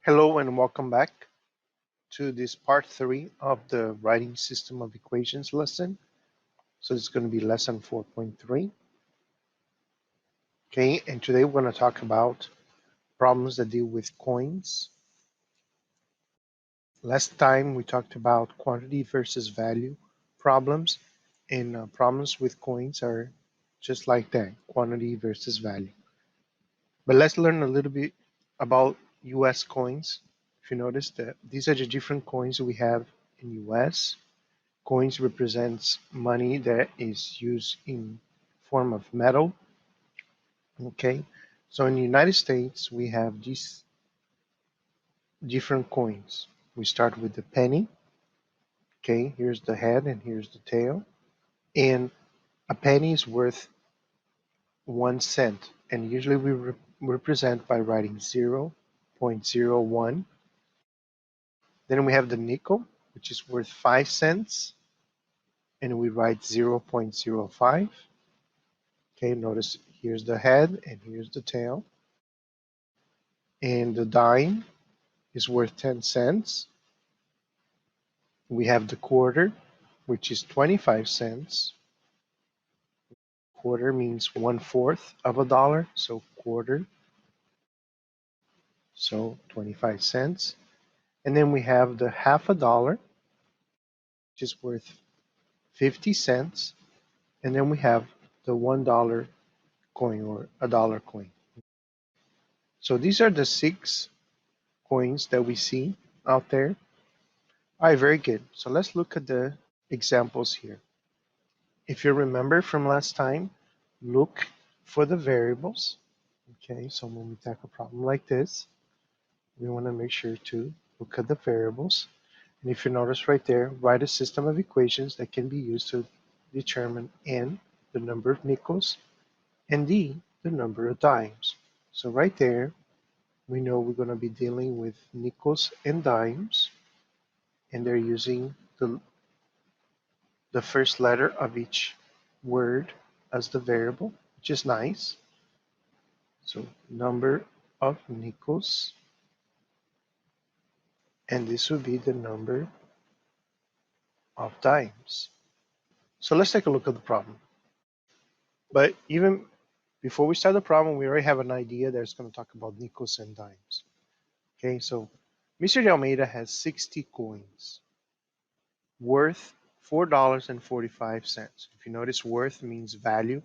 Hello and welcome back to this part 3 of the writing system of equations lesson. So it's going to be lesson 4.3. Okay, and today we're going to talk about problems that deal with coins. Last time we talked about quantity versus value problems, and problems with coins are just like that, quantity versus value. But let's learn a little bit about US coins. If you notice that these are the different coins we have in US. Coins represents money that is used in form of metal. Okay, so in the United States we have these different coins. We start with the penny. Okay, here's the head and here's the tail. And a penny is worth 1 cent, and usually we represent by writing 0.01. Then we have the nickel, which is worth 5 cents, and we write 0.05. Okay, notice here's the head and here's the tail. And the dime is worth 10 cents. We have the quarter, which is 25 cents. Quarter means 1/4 of a dollar, so quarter, so 25 cents. And then we have the half a dollar, which is worth 50 cents. And then we have the $1 coin or a dollar coin. So these are the 6 coins that we see out there. All right, very good. So let's look at the examples here. If you remember from last time, look for the variables. Okay, so when we tackle a problem like this, we want to make sure to look at the variables. And if you notice right there, write a system of equations that can be used to determine N, the number of nickels, and D, the number of dimes. So right there, we know we're going to be dealing with nickels and dimes, and they're using the first letter of each word as the variable, which is nice. So number of nickels, and this would be the number of dimes. So let's take a look at the problem. But even before we start the problem, we already have an idea that it's going to talk about nickels and dimes. Okay, so Mr. De Almeida has 60 coins worth $4.45. If you notice, worth means value.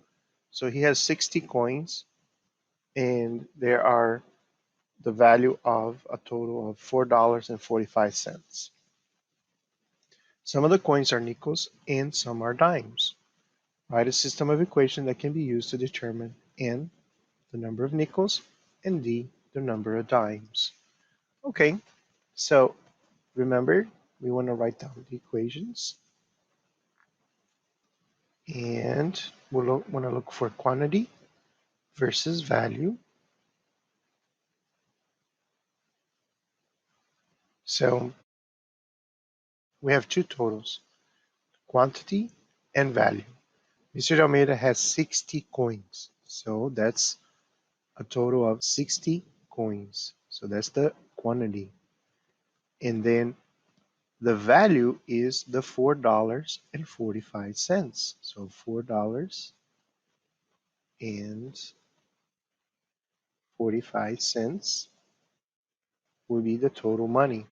So he has 60 coins, and there are the value of a total of $4.45. Some of the coins are nickels and some are dimes. Write a system of equations that can be used to determine N, the number of nickels, and D, the number of dimes. Okay, so remember, we want to write down the equations, and we'll want to look for quantity versus value. So we have two totals, quantity and value. Mr. Almeida has 60 coins, so that's a total of 60 coins. So that's the quantity. And then the value is the $4.45. So $4.45 will be the total money.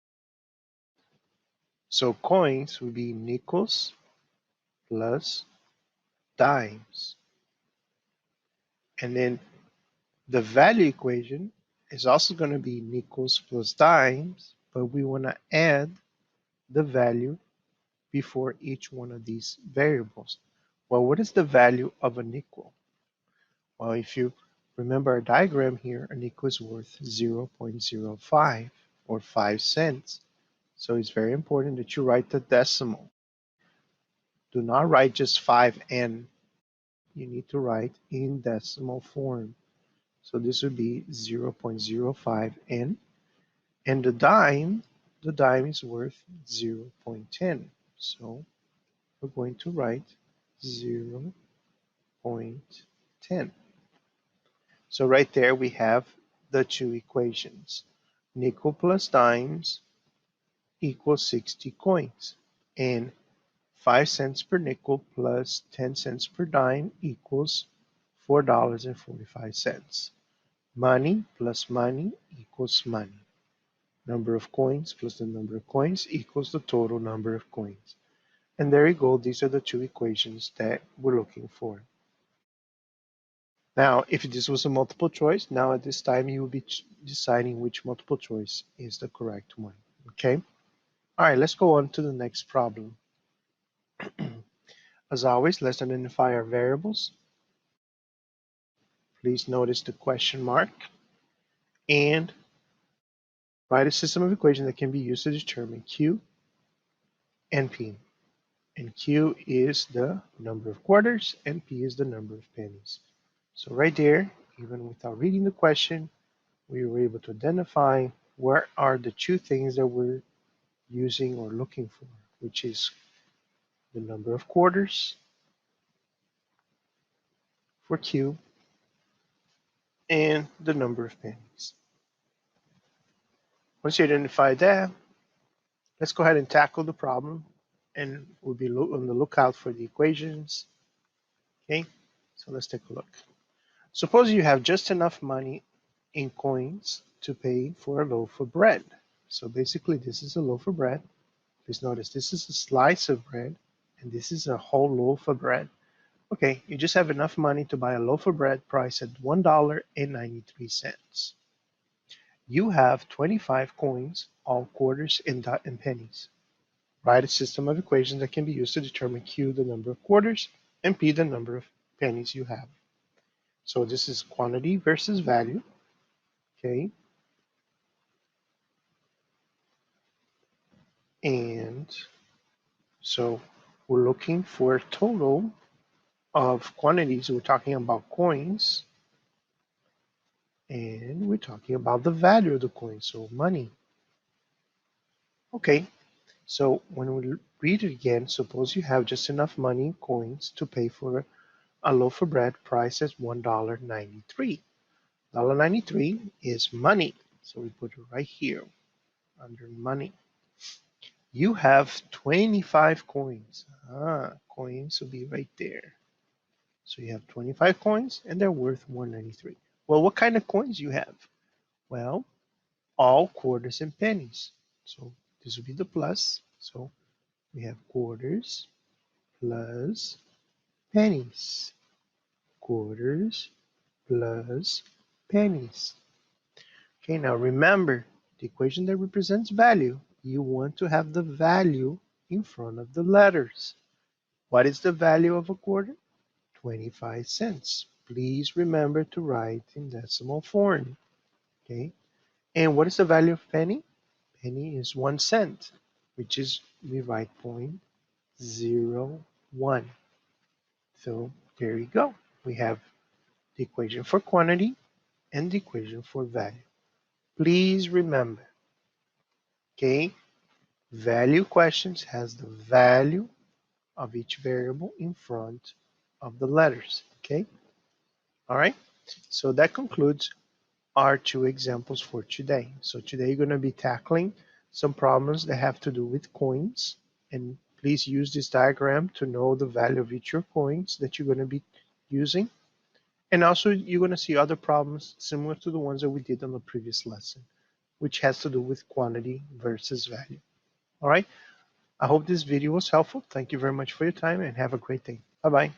So coins will be nickels plus dimes. And then the value equation is also going to be nickels plus dimes, but we want to add the value before each one of these variables. Well, what is the value of a nickel? Well, if you remember our diagram here, a nickel is worth 0.05 or 5 cents. So it's very important that you write the decimal. Do not write just 5N. You need to write in decimal form. So this would be 0.05N. And the dime is worth 0.10. So we're going to write 0.10. So right there we have the two equations. nickel plus dimes equals 60 coins. And 5 cents per nickel plus 10 cents per dime equals $4.45. Money plus money equals money. Number of coins plus the number of coins equals the total number of coins. And there you go. These are the two equations that we're looking for. Now, if this was a multiple choice, now at this time you will be deciding which multiple choice is the correct one. Okay? All right, let's go on to the next problem. As always, let's identify our variables. Please notice the question mark and write a system of equations that can be used to determine Q and P. And Q is the number of quarters and P is the number of pennies. So right there, even without reading the question, we were able to identify where are the two things that we're using or looking for, which is the number of quarters for Q and the number of pennies. Once you identify that, let's go ahead and tackle the problem, and we'll be on the lookout for the equations. Okay, so let's take a look. Suppose you have just enough money in coins to pay for a loaf of bread. So basically, this is a loaf of bread. Please notice this is a slice of bread, and this is a whole loaf of bread. Okay, you just have enough money to buy a loaf of bread priced at $1.93. You have 25 coins, all quarters and pennies. Write a system of equations that can be used to determine Q, the number of quarters, and P, the number of pennies you have. So this is quantity versus value. Okay. And so we're looking for a total of quantities. We're talking about coins. And we're talking about the value of the coin, so money. Okay, so when we read it again, suppose you have just enough money, coins, to pay for a loaf of bread priced at $1.93. $1.93 is money, so we put it right here under money. You have 25 coins. Coins will be right there. So you have 25 coins and they're worth $1.93. Well, what kind of coins you have? Well, all quarters and pennies. So this would be the plus. So we have quarters plus pennies. Quarters plus pennies. Okay, now remember the equation that represents value. You want to have the value in front of the letters. What is the value of a quarter? 25 cents. Please remember to write in decimal form. Okay, and what is the value of penny? Penny is 1 cent, which is, we write 0.01. So there you go. We have the equation for quantity and the equation for value. Please remember, okay, value questions has the value of each variable in front of the letters, okay? All right, so that concludes our two examples for today. So today you're going to be tackling some problems that have to do with coins, and please use this diagram to know the value of each of your coins that you're going to be using. And also you're going to see other problems similar to the ones that we did on the previous lesson, which has to do with quantity versus value. All right, I hope this video was helpful. Thank you very much for your time and have a great day. Bye-bye.